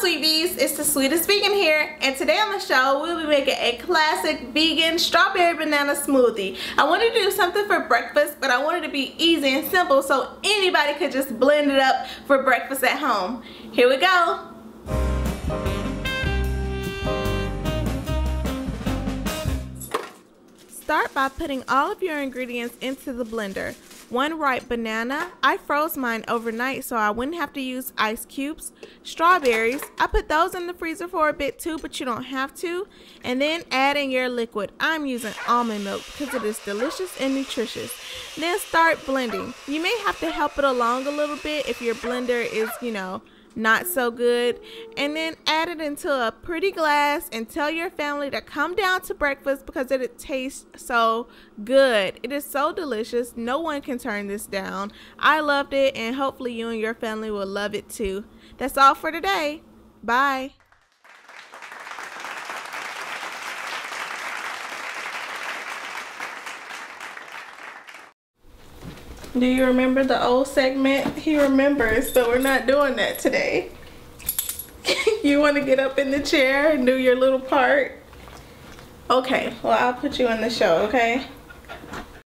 sweet bees, it's the Sweetest vegan here, and today on the show we'll be making a classic vegan strawberry banana smoothie. I wanted to do something for breakfast, but I wanted to be easy and simple so anybody could just blend it up for breakfast at home. Here we go. Start by putting all of your ingredients into the blender. 1 ripe banana, I froze mine overnight so I wouldn't have to use ice cubes. Strawberries, I put those in the freezer for a bit too, but you don't have to. And then add in your liquid. I'm using almond milk because it is delicious and nutritious. Then start blending. You may have to help it along a little bit if your blender is, not so good. And then add it into a pretty glass and tell your family to come down to breakfast because it tastes so good. It is so delicious. No one can turn this down. I loved it, and hopefully you and your family will love it too. That's all for today. Bye. Do you remember the old segment? He remembers, so we're not doing that today. You want to get up in the chair and do your little part? Okay, well, I'll put you in the show, okay?